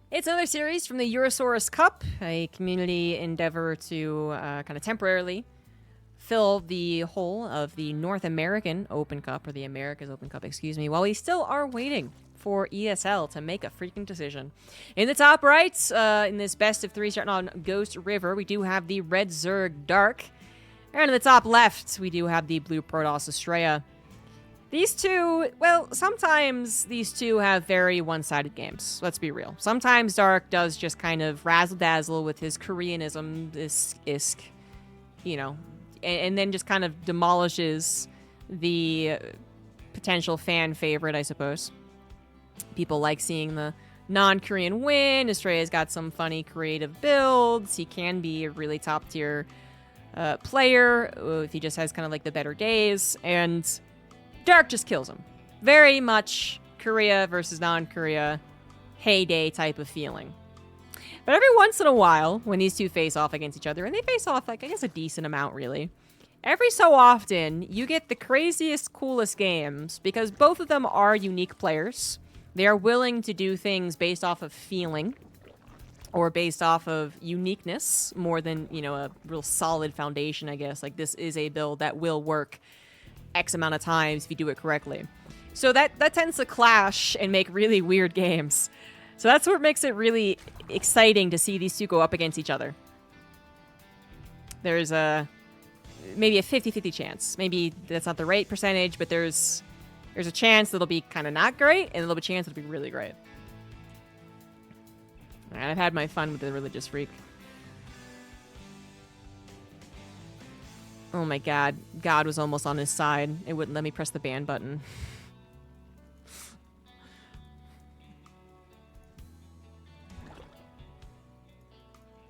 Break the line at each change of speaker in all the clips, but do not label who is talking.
It's another series from the Ursasaurus Cup, a community endeavor to kind of temporarily fill the hole of the North American Open Cup, or the America's Open Cup, excuse me, while we still are waiting for ESL to make a freaking decision. In the top right, in this best of three starting on Ghost River, we do have the Red Zerg Dark. And in the top left, we do have the Blue Protoss Astrea. These two, well, sometimes these two have very one-sided games. Let's be real. Sometimes Dark does just kind of razzle-dazzle with his Koreanism, this isk, you know, and then just kind of demolishes the potential fan favorite, I suppose. People like seeing the non-Korean win. Astrea's got some funny creative builds. He can be a really top-tier player if he just has kind of like the better days, and Dark just kills him. Very much Korea versus non-Korea heyday type of feeling. But every once in a while, when these two face off against each other, and they face off, like, I guess a decent amount, really, every so often, you get the craziest, coolest games, because both of them are unique players. They are willing to do things based off of feeling, or based off of uniqueness, more than, you know, a real solid foundation, I guess. Like, this is a build that will work X amount of times if you do it correctly. So that tends to clash and make really weird games. So that's what makes it really exciting to see these two go up against each other. There's maybe a 50-50 chance. Maybe that's not the right percentage, but there's a chance that it'll be kind of not great, and there'll be a chance it'll be really great. All right, I've had my fun with the religious freak. Oh my god. God was almost on his side. It wouldn't let me press the ban button.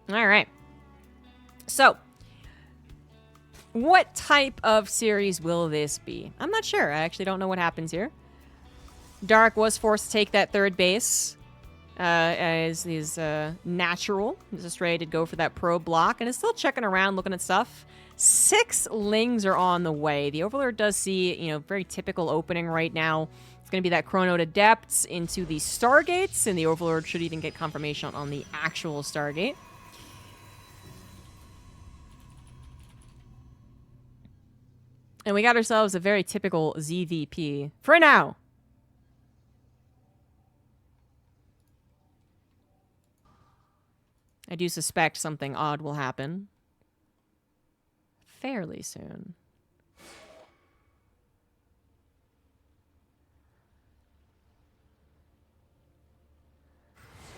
Alright. So, what type of series will this be? I'm not sure. I actually don't know what happens here. Dark was forced to take that third base as is natural. He's just ready to go for that pro block, and is still checking around, looking at stuff. 6 Lings are on the way. The Overlord does see, you know, very typical opening right now. It's going to be that Chrono to Depths into the Stargates, and the Overlord should even get confirmation on the actual Stargate. And we got ourselves a very typical ZvP. For now. I do suspect something odd will happen fairly soon.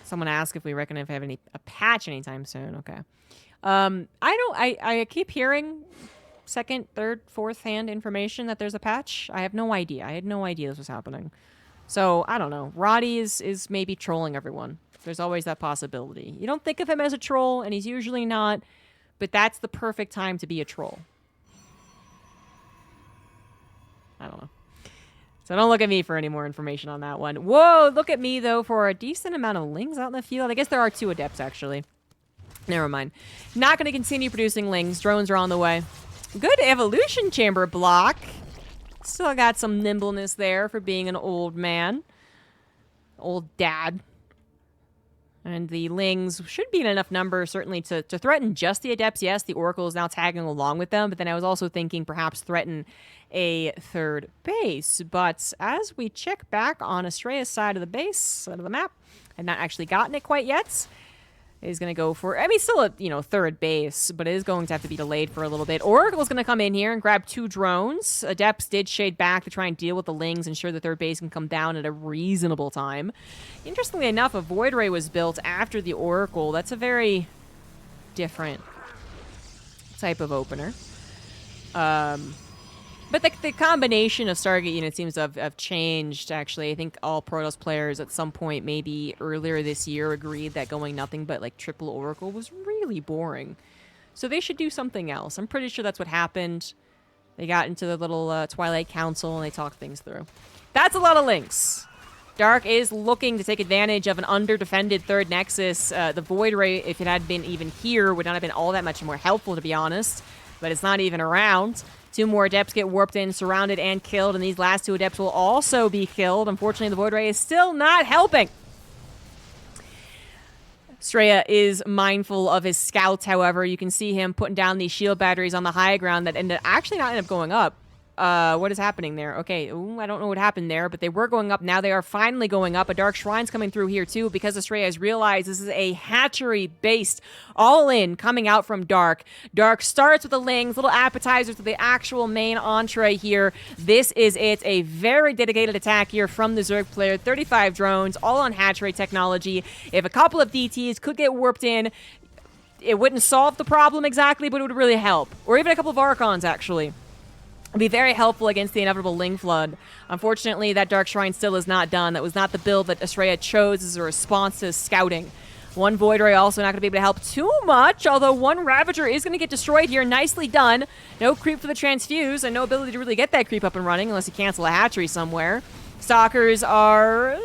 Someone asked if we reckon if we have a patch anytime soon. Okay. I keep hearing second, third, fourth hand information that there's a patch. I have no idea. I had no idea this was happening. So, I don't know. Roddy is maybe trolling everyone. There's always that possibility. You don't think of him as a troll, and he's usually not, but that's the perfect time to be a troll. I don't know. So don't look at me for any more information on that one. Whoa, look at me, though, for a decent amount of Lings out in the field. I guess there are 2 Adepts, actually. Never mind. Not going to continue producing Lings. Drones are on the way. Good Evolution Chamber block. Still got some nimbleness there for being an old man. Old dad. And the Lings should be in enough number, certainly, to threaten just the Adepts. Yes, the Oracle is now tagging along with them, but then I was also thinking perhaps threaten a third base. But as we check back on Astrea's side of the base, side of the map, I've not actually gotten it quite yet. Is going to go for, I mean, still a, you know, third base, but it is going to have to be delayed for a little bit. Oracle's going to come in here and grab 2 drones. Adepts did shade back to try and deal with the Lings, ensure the third base can come down at a reasonable time. Interestingly enough, a Void Ray was built after the Oracle. That's a very different type of opener. But the combination of Stargate units seems to have changed, actually. I think all Protoss players at some point, maybe earlier this year, agreed that going nothing but, like, triple Oracle was really boring. So they should do something else. I'm pretty sure that's what happened. They got into the little Twilight Council, and they talked things through. That's a lot of Lings. Dark is looking to take advantage of an under-defended third Nexus. The Void Ray, if it had been even here, would not have been all that much more helpful, to be honest. But it's not even around. 2 more Adepts get warped in, surrounded, and killed, and these last 2 Adepts will also be killed. Unfortunately, the Void Ray is still not helping. Astrea is mindful of his scouts, however. You can see him putting down these shield batteries on the high ground that actually not end up going up. What is happening there? Okay, ooh, I don't know what happened there, but they were going up. Now they are finally going up. A Dark Shrine's coming through here, too, because Astrea has realized this is a hatchery-based all-in coming out from Dark. Dark starts with the Lings, little appetizers to the actual main entree here. This is it. A very dedicated attack here from the Zerg player. 35 drones, all on hatchery technology. If a couple of DTs could get warped in, it wouldn't solve the problem exactly, but it would really help. Or even a couple of Archons, actually. It'd be very helpful against the inevitable Ling Flood. Unfortunately, that Dark Shrine still is not done. That was not the build that Astrea chose as a response to scouting. One Void Ray also not going to be able to help too much, although one Ravager is going to get destroyed here. Nicely done. No creep for the Transfuse, and no ability to really get that creep up and running unless you cancel a hatchery somewhere. Stalkers are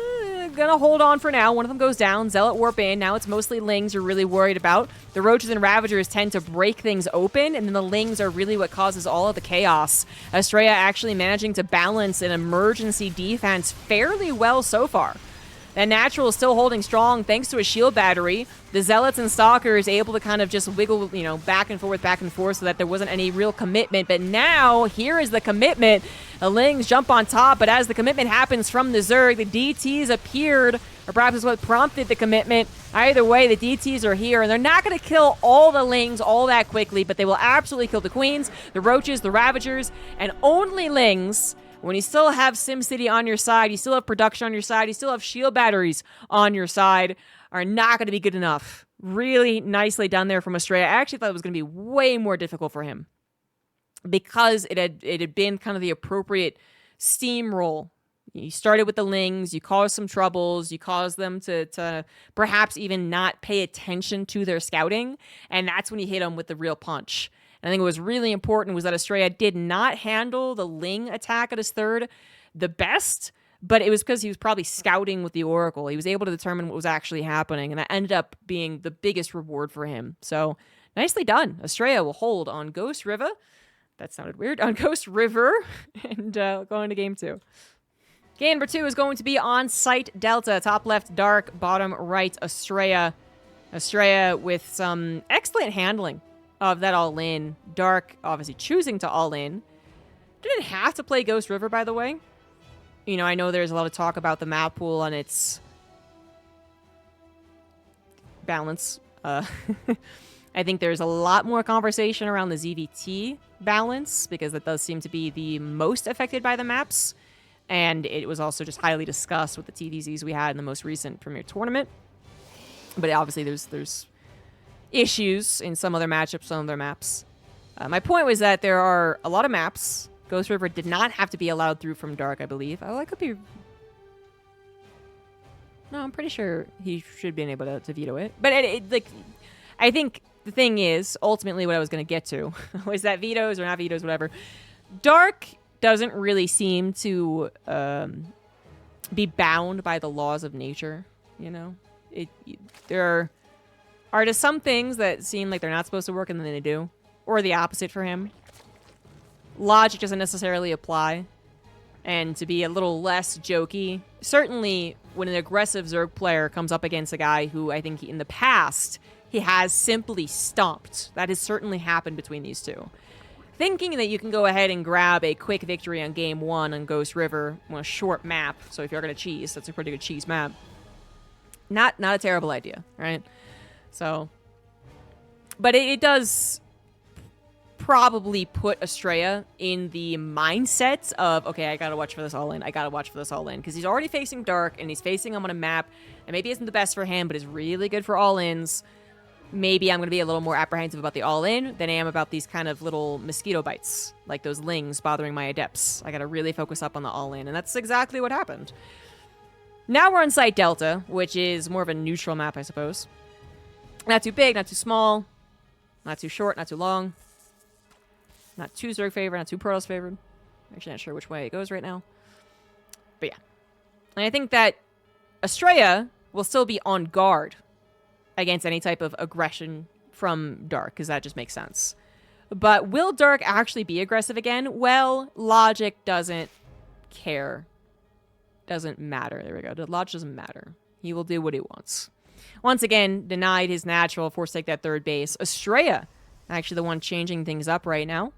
gonna hold on for now. One of them goes down. Zealot warp in. Now it's mostly Lings you're really worried about. The Roaches and Ravagers tend to break things open, and then the Lings are really what causes all of the chaos. Astrea actually managing to balance an emergency defense fairly well so far. That Natural is still holding strong thanks to a shield battery. The Zealots and Stalkers able to kind of just wiggle, you know, back and forth so that there wasn't any real commitment. But now, here is the commitment. The Lings jump on top, but as the commitment happens from the Zerg, the DTs appeared, or perhaps is what prompted the commitment. Either way, the DTs are here, and they're not going to kill all the Lings all that quickly, but they will absolutely kill the Queens, the Roaches, the Ravagers, and only Lings. When you still have SimCity on your side, you still have production on your side, you still have shield batteries on your side, are not going to be good enough. Really nicely done there from Astrea. I actually thought it was going to be way more difficult for him because it had been kind of the appropriate steamroll. You started with the Lings, you caused some troubles, you caused them to perhaps even not pay attention to their scouting, and that's when you hit them with the real punch. I think what was really important was that Astrea did not handle the Ling attack at his third the best, but it was because he was probably scouting with the Oracle. He was able to determine what was actually happening, and that ended up being the biggest reward for him. So, nicely done. Astrea will hold on Ghost River. That sounded weird. On Ghost River, and go into game 2. Game number 2 is going to be on Site Delta. Top left, Dark. Bottom right, Astrea. Astrea with some excellent handling of that all-in. Dark obviously choosing to all-in. Didn't have to play Ghost River, by the way. You know, I know there's a lot of talk about the map pool and its balance. I think there's a lot more conversation around the ZvT balance, because that does seem to be the most affected by the maps. And it was also just highly discussed with the TVZs we had in the most recent Premier Tournament. But obviously there's issues in some other matchups, some other maps. My point was that there are a lot of maps. Ghost River did not have to be allowed through from Dark, I believe. Oh, I could be... No, I'm pretty sure he should have been able to veto it. But like, I think the thing is, ultimately what I was going to get to was that vetoes or not vetoes, whatever. Dark doesn't really seem to be bound by the laws of nature, you know? There are just some things that seem like they're not supposed to work and then they do. Or the opposite for him. Logic doesn't necessarily apply. And to be a little less jokey, certainly when an aggressive Zerg player comes up against a guy who I think in the past he has simply stomped. That has certainly happened between these two. Thinking that you can go ahead and grab a quick victory on game 1 on Ghost River on a short map. So if you're going to cheese, that's a pretty good cheese map. Not a terrible idea, right? So, but it does probably put Astrea in the mindset of, okay, I gotta watch for this all-in, I gotta watch for this all-in, because he's already facing Dark, and he's facing him on a map, and maybe isn't the best for him, but is really good for all-ins. Maybe I'm gonna be a little more apprehensive about the all-in than I am about these kind of little mosquito bites, like those Lings bothering my Adepts. I gotta really focus up on the all-in, and that's exactly what happened. Now we're on Site Delta, which is more of a neutral map, I suppose. Not too big, not too small, not too short, not too long. Not too Zerg favored, not too Protoss favored. Actually not sure which way it goes right now. But yeah. And I think that Astrea will still be on guard against any type of aggression from Dark, because that just makes sense. But will Dark actually be aggressive again? Well, logic doesn't care. Doesn't matter. There we go. The logic doesn't matter. He will do what he wants. Once again, denied his natural, forced to take that third base. Astrea, actually the one changing things up right now.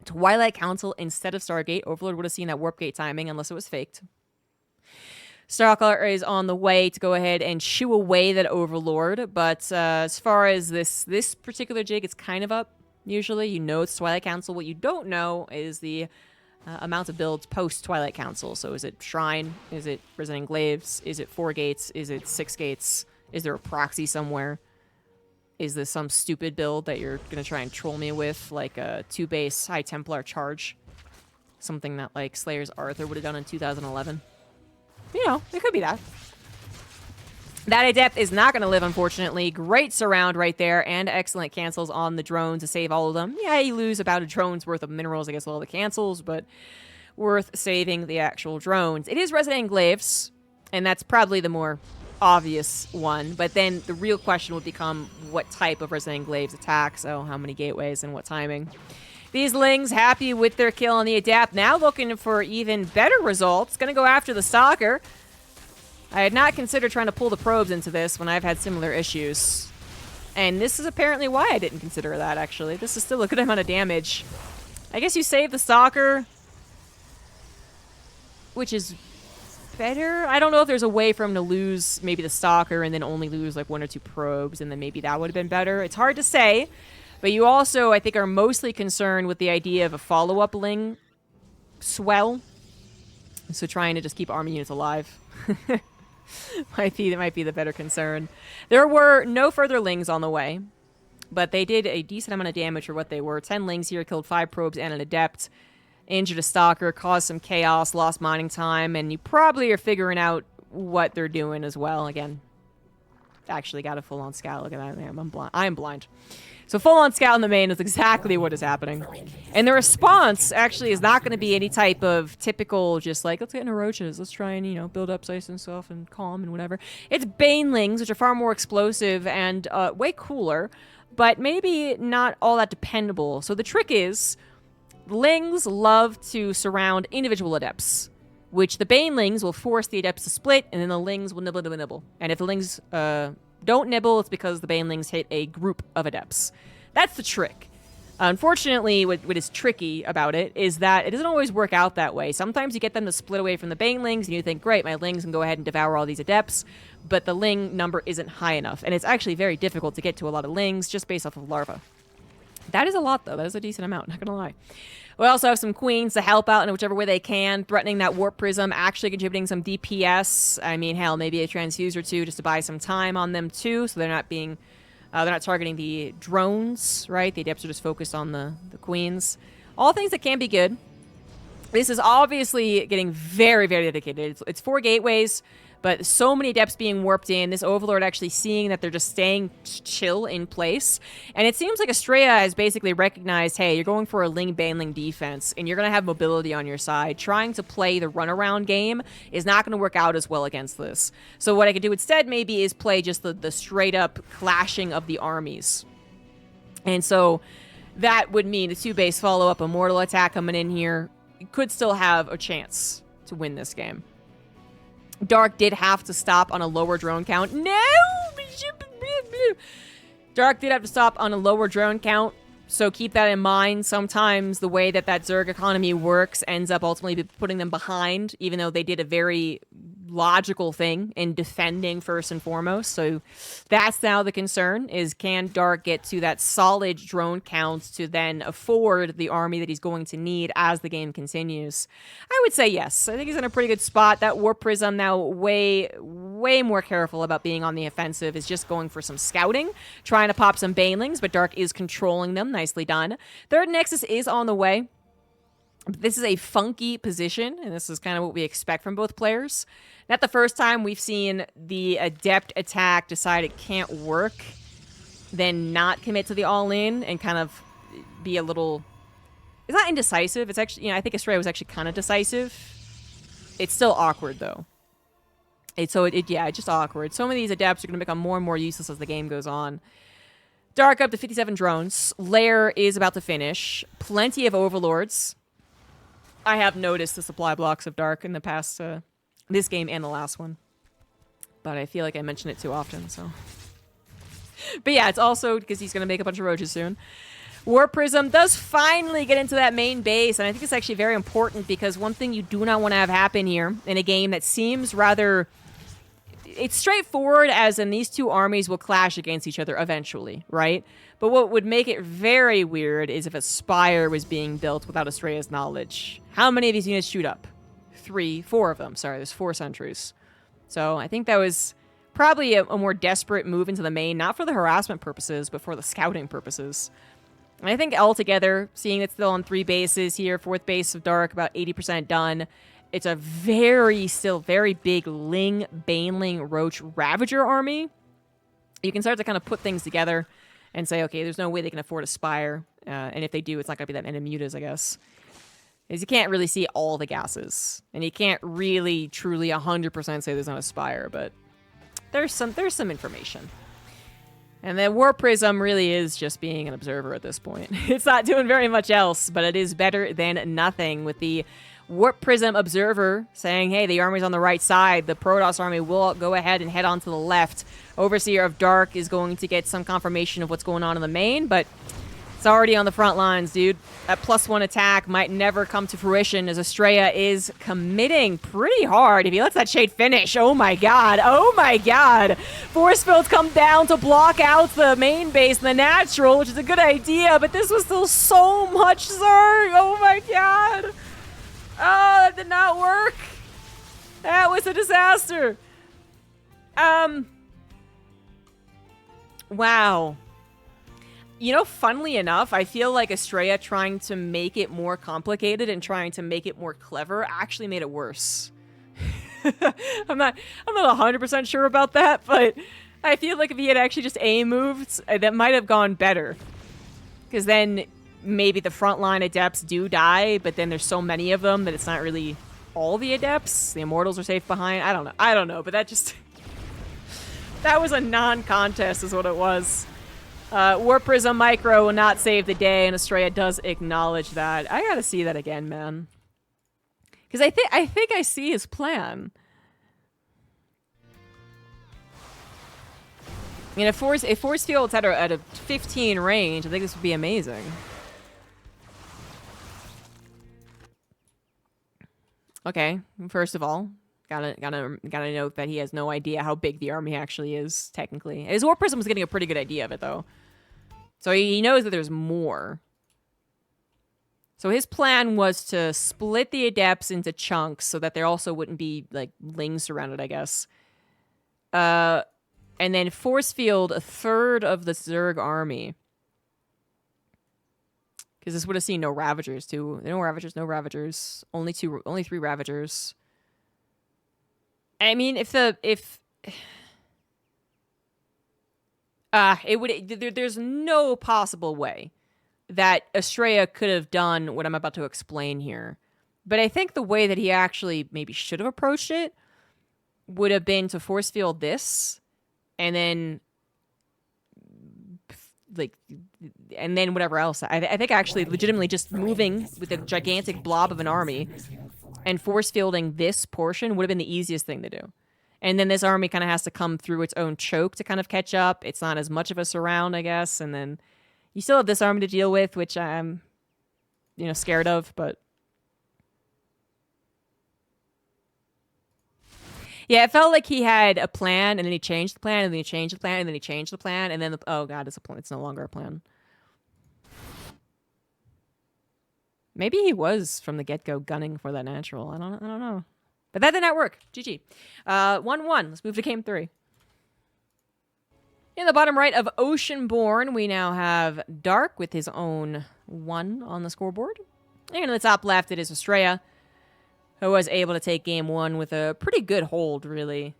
Twilight Council instead of Stargate. Overlord would have seen that Warp Gate timing unless it was faked. Stalker is on the way to go ahead and shoo away that Overlord, but as far as this particular jig, it's kind of up, usually. You know it's Twilight Council. What you don't know is the amount of builds post-Twilight Council. So is it Shrine? Is it Resident Glaives? Is it 4 gates? Is it 6 gates? Is there a proxy somewhere? Is this some stupid build that you're going to try and troll me with, like a 2-base High Templar charge? Something that, like, Slayer's Arthur would have done in 2011. You know, it could be that. That Adept is not going to live, unfortunately. Great surround right there, and excellent cancels on the drones to save all of them. Yeah, you lose about a drone's worth of minerals against all the cancels, but worth saving the actual drones. It is Resident Glaives, and that's probably the more obvious one, but then the real question would become what type of Resident Glaives attack, so how many gateways and what timing. These Lings happy with their kill on the Adapt, now looking for even better results. Gonna go after the Stalker. I had not considered trying to pull the probes into this when I've had similar issues. And this is apparently why I didn't consider that, actually. This is still a good amount of damage. I guess you save the Stalker, which is better. I don't know if there's a way for him to lose maybe the Stalker and then only lose like 1 or 2 probes, and then maybe that would have been better. It's hard to say. But you also, I think, are mostly concerned with the idea of a follow-up Ling swell. So trying to just keep army units alive. might be the better concern. There were no further Lings on the way. But they did a decent amount of damage for what they were. 10 Lings here, killed 5 probes and an Adept. Injured a Stalker, caused some chaos, lost mining time. And you probably are figuring out what they're doing as well. Again, actually got a full-on scout. Look at that. I'm blind. I'm blind. So full-on scout in the main is exactly what is happening. And the response actually is not going to be any type of typical just like, let's get into roaches. Let's try and, you know, build up Sice and stuff and calm and whatever. It's Banelings, which are far more explosive and way cooler, but maybe not all that dependable. So the trick is, Lings love to surround individual Adepts, which the Banelings will force the Adepts to split, and then the Lings will nibble. And if the Lings don't nibble, it's because the Banelings hit a group of Adepts. That's the trick. Unfortunately, what is tricky about it is that it doesn't always work out that way. Sometimes you get them to split away from the Banelings, and you think, great, my Lings can go ahead and devour all these Adepts, but the Ling number isn't high enough, and it's actually very difficult to get to a lot of Lings just based off of larvae. That is a lot, though. That is a decent amount, not gonna lie. We also have some Queens to help out in whichever way they can, threatening that Warp Prism, actually contributing some DPS. I mean, hell, maybe a Transfuse or 2 just to buy some time on them, too, so they're not being... they're not targeting the drones, right? The Adepts are just focused on the Queens. All things that can be good. This is obviously getting very, very dedicated. It's 4 gateways, but so many Adepts being warped in. This Overlord actually seeing that they're just staying chill in place. And it seems like Astrea has basically recognized, hey, you're going for a Ling-Banling defense, and you're going to have mobility on your side. Trying to play the runaround game is not going to work out as well against this. So what I could do instead maybe is play just the straight-up clashing of the armies. And so that would mean a 2-base follow-up Immortal attack coming in here. You could still have a chance to win this game. Dark did have to stop on a lower drone count. No! Dark did have to stop on a lower drone count, so keep that in mind. Sometimes the way that Zerg economy works ends up ultimately putting them behind, even though they did a very logical thing in defending first and foremost. So that's now the concern, is can Dark get to that solid drone count to then afford the army that he's going to need as the game continues? I would say yes. I think he's in a pretty good spot. That Warp Prism now way more careful about being on the offensive, is just going for some scouting, trying to pop some Banelings, but Dark is controlling them. Nicely done. Third Nexus is on the way. This is a funky position, and this is kind of what we expect from both players. Not the first time we've seen the Adept attack decide it can't work, then not commit to the all-in and kind of be a little... It's not indecisive. It's actually, I think Astrea was actually kind of decisive. It's still awkward, though. It's just awkward. So many of these Adepts are going to become more and more useless as the game goes on. Dark up to 57 drones. Lair is about to finish. Plenty of Overlords. I have noticed the supply blocks of Dark in the past, this game and the last one. but I feel like I mention it too often, so. But yeah, it's also because he's going to make a bunch of roaches soon. Warp Prism does finally get into that main base, and I think it's actually very important because one thing you do not want to have happen here in a game that seems rather... It's straightforward, as in these two armies will clash against each other eventually, right? But what would make it very weird is if a Spire was being built without Astrea's knowledge. How many of these units shoot up? 4 of them. Sorry, there's 4 sentries. So I think that was probably a more desperate move into the main, not for the harassment purposes, but for the scouting purposes. And I think altogether, seeing it's still on 3 bases here, 4th base of Dark, about 80% done. It's a still very big Ling, Baneling, Roach, Ravager army. You can start to kind of put things together and say, okay, there's no way they can afford a Spire. And if they do, it's not going to be that many mutas, I guess. Because you can't really see all the gases. And you can't really, truly 100% say there's not a Spire, but there's some information. And then Warp Prism really is just being an observer at this point. It's not doing very much else, but it is better than nothing with the Warp Prism Observer saying, hey, the army's on the right side. The Protoss army will go ahead and head on to the left. Overseer of Dark is going to get some confirmation of what's going on in the main, but it's already on the front lines, dude. That +1 attack might never come to fruition as Astrea is committing pretty hard. If he lets that Shade finish, oh my god, oh my god. Force fields come down to block out the main base and the natural, which is a good idea, but this was still so much Zerg. Oh my god. Oh, that did not work. That was a disaster. Wow. You know, funnily enough, I feel like Astrea trying to make it more complicated and trying to make it more clever actually made it worse. I'm not 100% sure about that, but I feel like if he had actually just A-moved, that might have gone better. Because then maybe the frontline adepts do die, but then there's so many of them that it's not really all the adepts. The immortals are safe behind. I don't know, but that just... that was a non-contest is what it was. Warp Prism Micro will not save the day, and Astrea does acknowledge that. I gotta see that again, man. Because I think I see his plan. I mean, if force fields at a 15 range, I think this would be amazing. Okay, first of all, gotta note that he has no idea how big the army actually is, technically. His Warp Prism was getting a pretty good idea of it, though. So he knows that there's more. So his plan was to split the adepts into chunks so that there also wouldn't be, like, lings surrounded, I guess. And then force field a third of the Zerg army. Because this would have seen no Ravagers, too. No Ravagers. Only 3 Ravagers. I mean, there's no possible way that Astrea could have done what I'm about to explain here. But I think the way that he actually maybe should have approached it would have been to force field this, and then whatever else. I think actually legitimately just moving with a gigantic blob of an army and force fielding this portion would have been the easiest thing to do. And then this army kind of has to come through its own choke to kind of catch up. It's not as much of a surround, I guess. And then you still have this army to deal with, which I'm, scared of, but... Yeah, it felt like he had a plan, and then he changed the plan, and then he changed the plan, and then he changed the plan, and then, oh god, it's a plan. It's no longer a plan. Maybe he was, from the get-go, gunning for that natural. I don't know. But that did not work. GG. 1-1. Let's move to game 3. In the bottom right of Oceanborn, we now have Dark with his own 1 on the scoreboard. And in the top left, it is Astrea, who was able to take game 1 with a pretty good hold, really.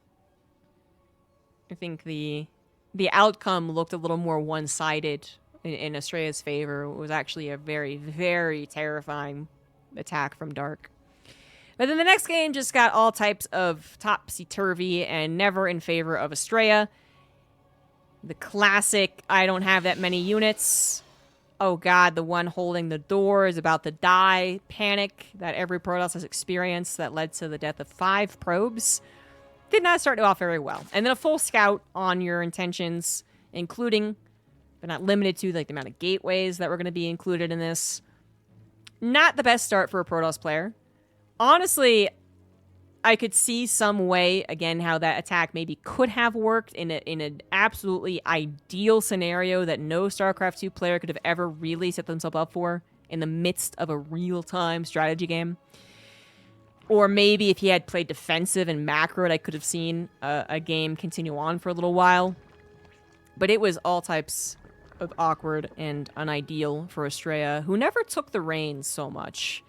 I think the outcome looked a little more one-sided in Astrea's favor. It was actually a very, very terrifying attack from Dark. But then the next game just got all types of topsy-turvy and never in favor of Astrea. The classic, I don't have that many units. Oh god, the one holding the door is about to die. Panic that every Protoss has experienced that led to the death of 5 probes. did not start off very well. And then a full scout on your intentions, including, but not limited to, like the amount of gateways that were going to be included in this. Not the best start for a Protoss player. Honestly, I could see some way, again, how that attack maybe could have worked in an absolutely ideal scenario that no StarCraft 2 player could have ever really set themselves up for in the midst of a real-time strategy game. Or maybe if he had played defensive and macroed, I could have seen a game continue on for a little while. But it was all types of awkward and unideal for Astrea, who never took the reins so much.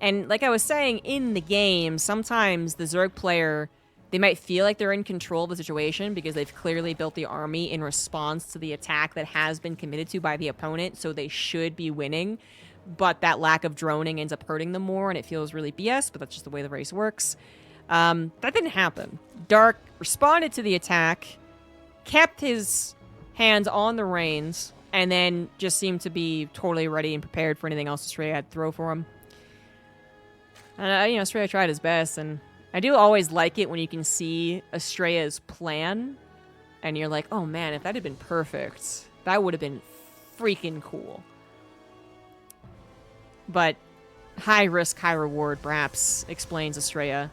And like I was saying, in the game, sometimes the Zerg player, they might feel like they're in control of the situation because they've clearly built the army in response to the attack that has been committed to by the opponent, so they should be winning. But that lack of droning ends up hurting them more, and it feels really BS, but that's just the way the race works. That didn't happen. Dark responded to the attack, kept his hands on the reins, and then just seemed to be totally ready and prepared for anything else Astrea had to throw for him. And, you know, Astrea tried his best, and I do always like it when you can see Astrea's plan, and you're like, oh man, if that had been perfect, that would have been freaking cool. But high risk, high reward perhaps explains Astrea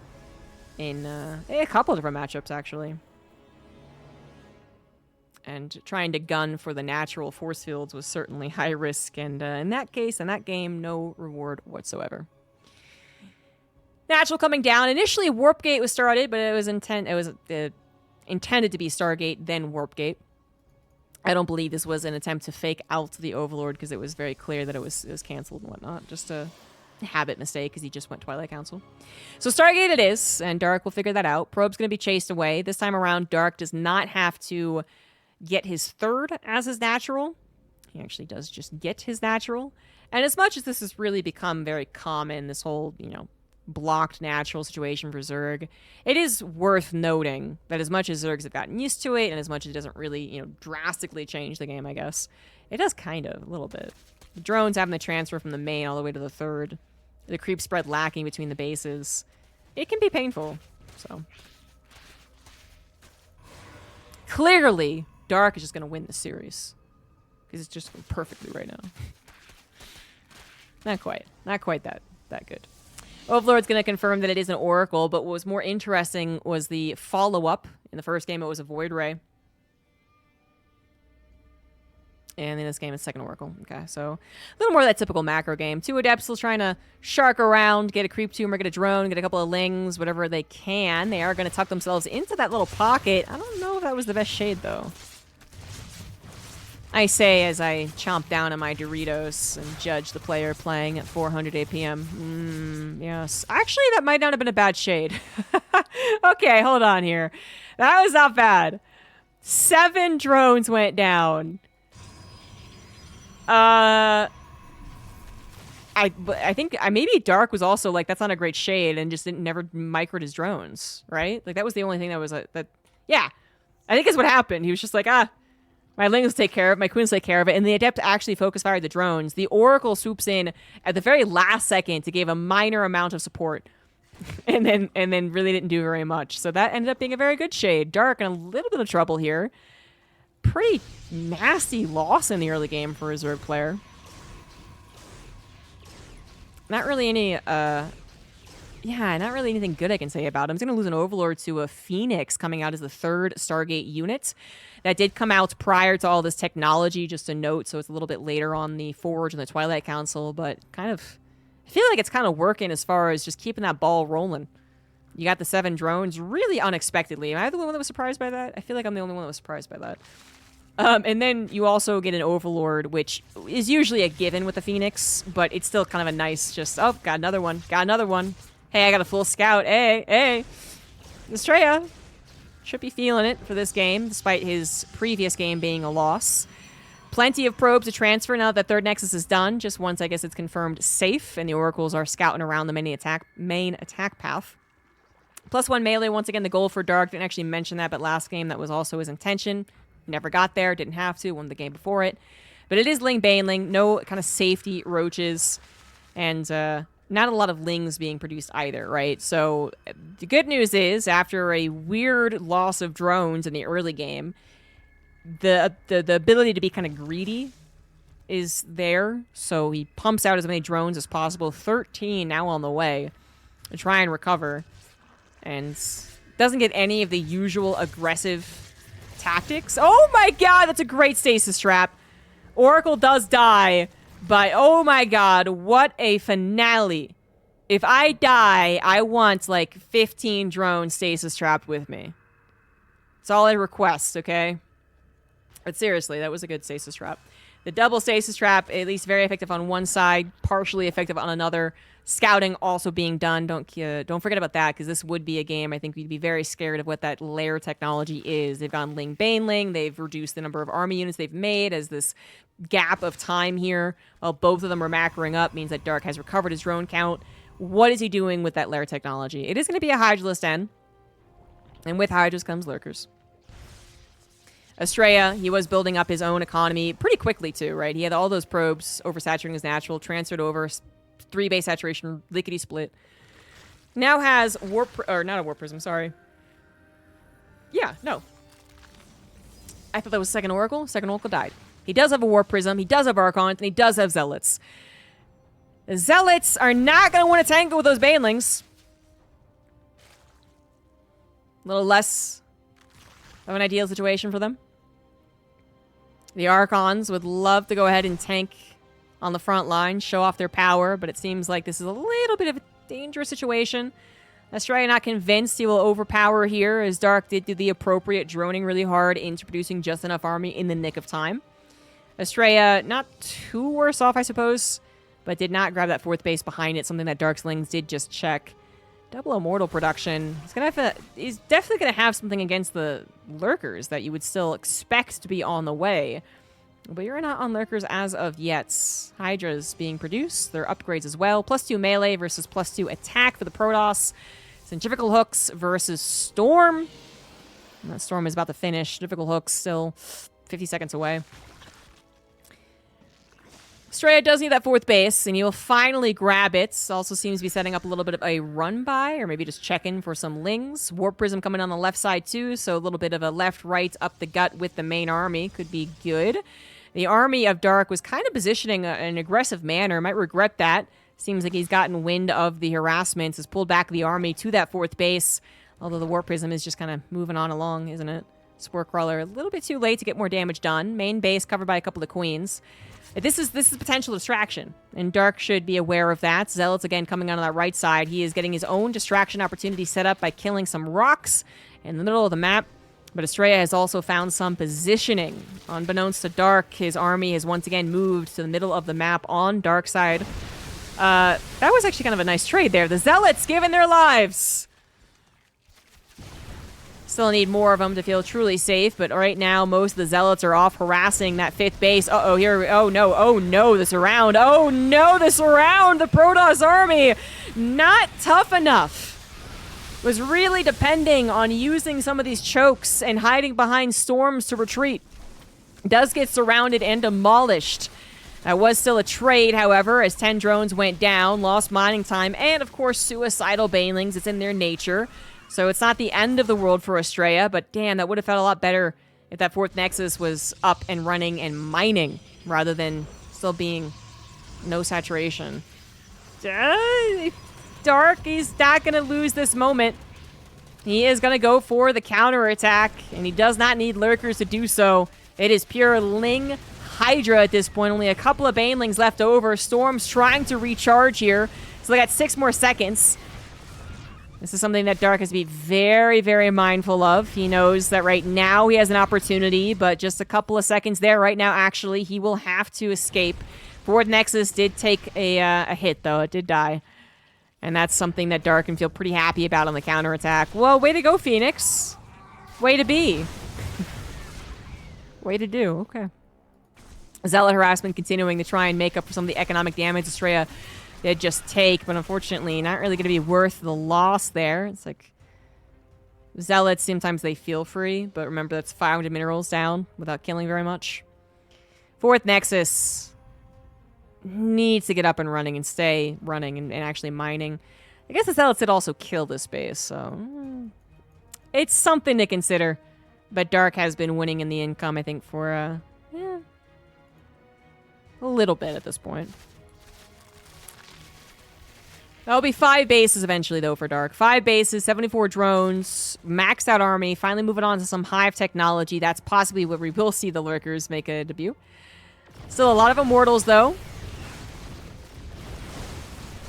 in a couple of different matchups, actually. And trying to gun for the natural force fields was certainly high risk, and in that case, in that game, no reward whatsoever. Natural coming down. Initially, Warp Gate was started, but it was intended to be Stargate, then Warp Gate. I don't believe this was an attempt to fake out the Overlord because it was very clear that it was canceled and whatnot. Just a habit mistake because he just went Twilight Council. So Stargate it is, and Dark will figure that out. Probe's going to be chased away. This time around, Dark does not have to get his third as his natural. He actually does just get his natural. And as much as this has really become very common, this whole, you know, blocked natural situation for Zerg, it is worth noting that as much as Zergs have gotten used to it, and as much as it doesn't really, you know, drastically change the game, I guess, it does kind of, a little bit. The drones having the transfer from the main all the way to the third, the creep spread lacking between the bases, it can be painful, so. Clearly, Dark is just going to win the series, because it's just perfectly right now. Not quite that good. Overlord's going to confirm that it is an Oracle, but what was more interesting was the follow-up. In the first game, it was a Void Ray. And in this game, it's second Oracle. Okay, so a little more of that typical macro game. Two Adepts still trying to shark around, get a Creep Tumor, get a Drone, get a couple of Lings, whatever they can. They are going to tuck themselves into that little pocket. I don't know if that was the best shade, though. I say as I chomp down on my Doritos and judge the player playing at 400 APM. Yes. Actually, that might not have been a bad shade. Okay, hold on here. That was not bad. 7 drones went down. I think maybe Dark was also like, that's not a great shade, and just never microed his drones, right? Like, that was the only thing that was yeah. I think that's what happened. He was just like, my Lings take care of it, my Queens take care of it, and the Adept actually focus fired the drones. The Oracle swoops in at the very last second to give a minor amount of support, and then really didn't do very much. So that ended up being a very good shade. Dark in a little bit of trouble here. Pretty nasty loss in the early game for a Zerg player. Not really any, not really anything good I can say about him. He's going to lose an Overlord to a Phoenix coming out as the third Stargate unit. That did come out prior to all this technology, just a note, so it's a little bit later on the Forge and the Twilight Council, but kind of, I feel like it's kind of working as far as just keeping that ball rolling. You got the 7 drones really unexpectedly. Am I the one that was surprised by that? I feel like I'm the only one that was surprised by that. And then you also get an Overlord, which is usually a given with the Phoenix, but it's still kind of a nice just, oh, got another one. Hey, I got a full scout. Hey. Astrea should be feeling it for this game, despite his previous game being a loss. Plenty of probes to transfer now that the third Nexus is done, just once I guess it's confirmed safe, and the Oracles are scouting around the main attack path. +1 melee, once again, the goal for Dark. Didn't actually mention that, but last game that was also his intention. Never got there, didn't have to, won the game before it. But it is Ling Baneling, no kind of safety roaches. And not a lot of lings being produced either, right? So the good news is, after a weird loss of drones in the early game, the ability to be kind of greedy is there. So he pumps out as many drones as possible. 13 now on the way to try and recover. And doesn't get any of the usual aggressive tactics. Oh my god, that's a great stasis trap. Oracle does die, but oh my god, what a finale. If I die, I want like 15 drones stasis trapped with me. That's all I request, okay? But seriously, that was a good stasis trap. The double stasis trap, at least very effective on one side, partially effective on another. Scouting also being done. Don't forget about that, because this would be a game I think we'd be very scared of what that lair technology is. They've gone Ling Baneling. They've reduced the number of army units they've made as this gap of time here, while both of them are macroing up, means that Dark has recovered his drone count. What is he doing with that lair technology? It is going to be a Hydralist end. And with Hydras comes Lurkers. Astrea, he was building up his own economy pretty quickly too, right? He had all those probes oversaturating his natural, transferred over, 3 base saturation, lickety split. Now has not a warp prism, sorry. Yeah, no. I thought that was second Oracle. Second Oracle died. He does have a warp prism, he does have Archons, and he does have Zealots. The Zealots are not going to want to tangle with those Banelings. A little less of an ideal situation for them. The Archons would love to go ahead and tank on the front line, show off their power, but it seems like this is a little bit of a dangerous situation. Astrea not convinced he will overpower here, as Dark did do the appropriate droning really hard into producing just enough army in the nick of time. Astrea not too worse off, I suppose, but did not grab that 4th base behind it, something that Darklings did just check. Double Immortal production. He's definitely going to have something against the Lurkers that you would still expect to be on the way. But you're not on Lurkers as of yet. Hydras being produced. Their upgrades as well. +2 melee versus +2 attack for the Protoss. Centrifugal Hooks versus Storm. And that Storm is about to finish. Centrifugal Hooks still 50 seconds away. Astrea does need that 4th base, and he'll finally grab it. Also seems to be setting up a little bit of a run-by, or maybe just checking for some lings. Warp Prism coming on the left side, too, so a little bit of a left-right up the gut with the main army could be good. The army of Dark was kind of positioning in an aggressive manner. Might regret that. Seems like he's gotten wind of the harassments, has pulled back the army to that 4th base, although the Warp Prism is just kind of moving on along, isn't it? Spore Crawler, a little bit too late to get more damage done. Main base covered by a couple of Queens. This is potential distraction, and Dark should be aware of that. Zealots, again, coming on that right side. He is getting his own distraction opportunity set up by killing some rocks in the middle of the map. But Astrea has also found some positioning. Unbeknownst to Dark, his army has once again moved to the middle of the map on Dark side. That was actually kind of a nice trade there. The Zealots giving their lives. Still need more of them to feel truly safe, but right now most of the Zealots are off harassing that 5th base. Uh-oh, here, oh no, the surround. Oh no, the surround! The Protoss army! Not tough enough. Was really depending on using some of these chokes and hiding behind storms to retreat. Does get surrounded and demolished. That was still a trade, however, as 10 drones went down, lost mining time, and of course suicidal banelings. It's in their nature. So it's not the end of the world for Astrea, but damn, that would have felt a lot better if that 4th Nexus was up and running and mining, rather than still being no saturation. Dark, he's not going to lose this moment. He is going to go for the counterattack, and he does not need Lurkers to do so. It is pure Ling Hydra at this point. Only a couple of Banelings left over. Storm's trying to recharge here, so they got 6 more seconds. This is something that Dark has to be very, very mindful of. He knows that right now he has an opportunity, but just a couple of seconds there. Right now, actually, he will have to escape. 4th Nexus did take a hit, though. It did die. And that's something that Dark can feel pretty happy about on the counterattack. Well, way to go, Phoenix. Way to be. Way to do. Okay. Zealot harassment continuing to try and make up for some of the economic damage Astrea did just take, but unfortunately not really going to be worth the loss there. It's like Zealots, sometimes they feel free, but remember that's 500 minerals down without killing very much. 4th Nexus. needs to get up and running and stay running and actually mining. I guess the Zealots did also kill this base, so it's something to consider. But Dark has been winning in the income, I think, for a little bit at this point. That'll be 5 bases eventually, though, for Dark. 5 bases, 74 drones, maxed out army, finally moving on to some hive technology. That's possibly where we will see the Lurkers make a debut. Still a lot of Immortals, though.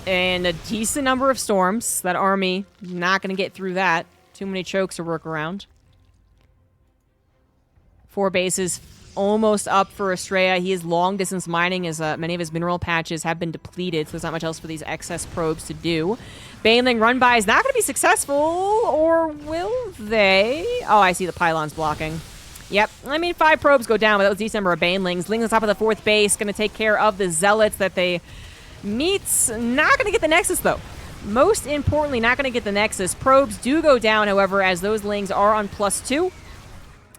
And a decent number of storms. That army, not going to get through that. Too many chokes to work around. 4 bases, almost up for Astrea. He is long-distance mining as many of his mineral patches have been depleted, so there's not much else for these excess probes to do. Baneling run-by is not going to be successful, or will they? Oh, I see the pylons blocking. Yep, I mean, 5 probes go down, but that was a decent number of Banelings. Lings on top of the 4th base, going to take care of the Zealots that they meet. Not going to get the Nexus, though. Most importantly, not going to get the Nexus. Probes do go down, however, as those Lings are on +2.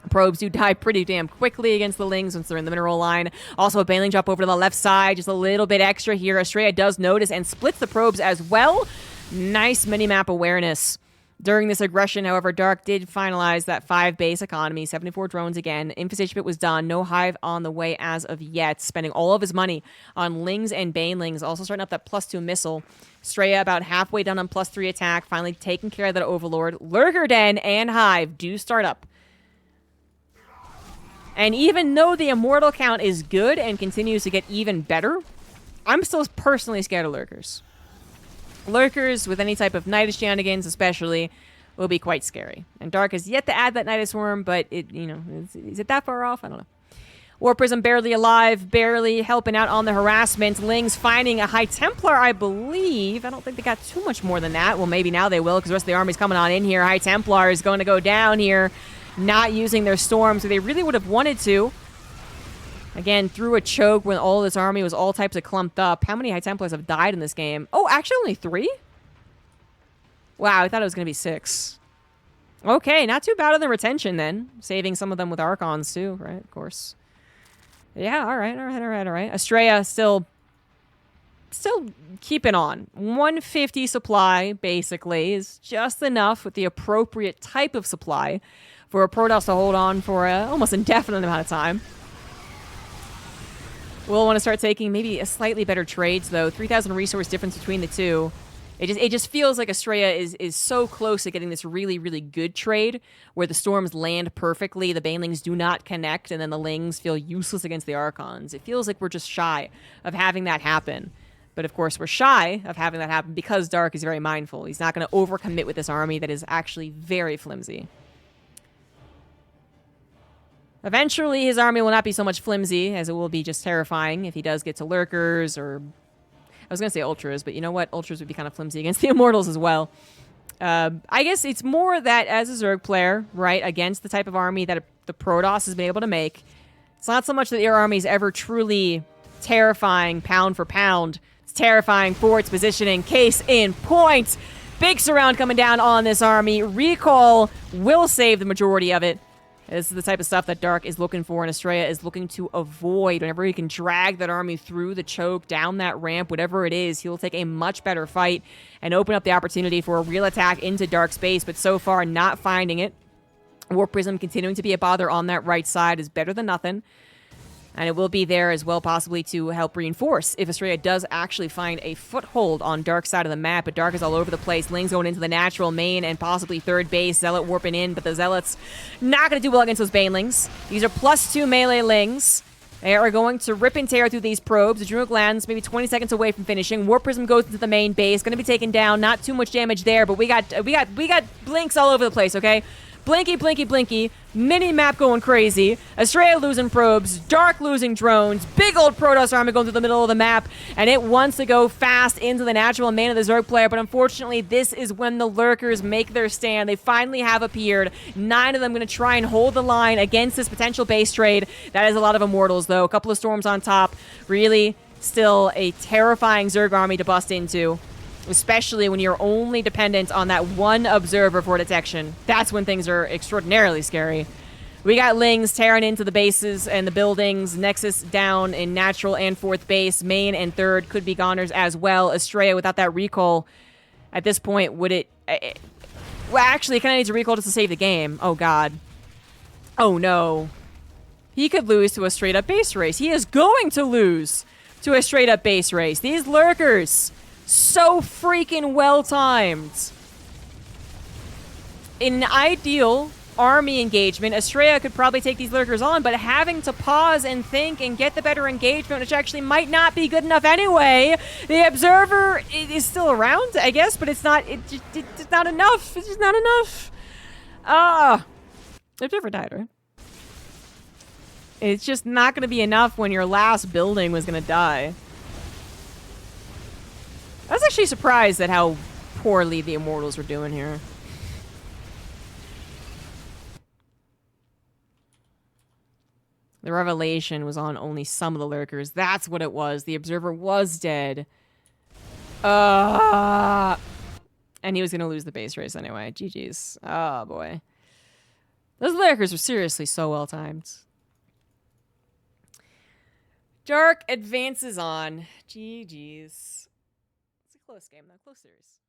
Probes do die pretty damn quickly against the Lings once they're in the mineral line. Also, a Baneling drop over to the left side. Just a little bit extra here. Astrea does notice and splits the probes as well. Nice minimap awareness. During this aggression, however, Dark did finalize that 5-base economy. 74 drones again. Infestation bit was done. No hive on the way as of yet. Spending all of his money on Lings and Banelings. Also starting up that +2 missile. Astrea about halfway done on +3 attack. Finally taking care of that Overlord. Lurker Den and Hive do start up. And even though the Immortal count is good and continues to get even better, I'm still personally scared of Lurkers. Lurkers, with any type of Nidus shenanigans especially, will be quite scary. And Dark has yet to add that Nidus Worm, but it, you know, is it that far off? I don't know. War Prism barely alive, barely helping out on the harassment. Lings finding a High Templar, I believe. I don't think they got too much more than that. Well, maybe now they will, because the rest of the army's coming on in here. High Templar is going to go down here. Not using their storms, so they really would have wanted to. Again, through a choke when all this army was all types of clumped up. How many High Templars have died in this game? Oh, actually only 3? Wow, I thought it was going to be 6. Okay, not too bad on the retention then. Saving some of them with Archons too, right? Of course. Yeah, all right. Astrea still keeping on. 150 supply, basically, is just enough with the appropriate type of supply for a Protoss to hold on for an almost indefinite amount of time. We'll want to start taking maybe a slightly better trades, though. 3,000 resource difference between the two. It just feels like Astrea is so close to getting this really, really good trade where the storms land perfectly, the Banelings do not connect, and then the Lings feel useless against the Archons. It feels like we're just shy of having that happen. But of course, we're shy of having that happen because Dark is very mindful. He's not going to overcommit with this army that is actually very flimsy. Eventually, his army will not be so much flimsy as it will be just terrifying if he does get to Lurkers or... I was going to say Ultras, but you know what? Ultras would be kind of flimsy against the Immortals as well. I guess it's more that as a Zerg player, right, against the type of army that the Protoss has been able to make, it's not so much that your army is ever truly terrifying pound for pound. It's terrifying for its positioning. Case in point. Big surround coming down on this army. Recall will save the majority of it. This is the type of stuff that Dark is looking for, and Astrea is looking to avoid. Whenever he can drag that army through the choke, down that ramp, whatever it is, he'll take a much better fight and open up the opportunity for a real attack into Dark space, but so far not finding it. War Prism continuing to be a bother on that right side is better than nothing. And it will be there as well, possibly to help reinforce if Astrea does actually find a foothold on Dark's side of the map. But Dark is all over the place. Lings going into the natural main and possibly third base. Zealot warping in, but the Zealots not going to do well against those Banelings. These are +2 melee Lings. They are going to rip and tear through these probes. The Adrenal Glands maybe 20 seconds away from finishing. War Prism goes into the main base. Going to be taken down. Not too much damage there, but we got blinks all over the place, okay? Blinky, blinky, blinky. Mini-map going crazy. Astrea losing probes. Dark losing drones. Big old Protoss army going through the middle of the map. And it wants to go fast into the natural main of the Zerg player. But unfortunately, this is when the Lurkers make their stand. They finally have appeared. 9 of them going to try and hold the line against this potential base trade. That is a lot of Immortals, though. A couple of Storms on top. Really, still a terrifying Zerg army to bust into. Especially when you're only dependent on that one observer for detection. That's when things are extraordinarily scary. We got Lings tearing into the bases and the buildings. Nexus down in natural and 4th base. Main and 3rd could be goners as well. Astrea without that recall at this point, would it... well, actually, it kind of needs a recall just to save the game. Oh, God. Oh, no. He could lose to a straight-up base race. He is going to lose to a straight-up base race. These lurkers, so freaking well-timed. In an ideal army engagement, Astrea could probably take these lurkers on, but having to pause and think and get the better engagement, which actually might not be good enough anyway. The Observer is still around, I guess, but it's not. It's not enough. It's just not enough. The Observer died, right? It's just not going to be enough when your last building was going to die. I was actually surprised at how poorly the Immortals were doing here. The revelation was on only some of the lurkers. That's what it was. The Observer was dead. And he was going to lose the base race anyway. GG's. Oh, boy. Those lurkers were seriously so well timed. Dark advances on. GG's. It's a close game, though. Close series.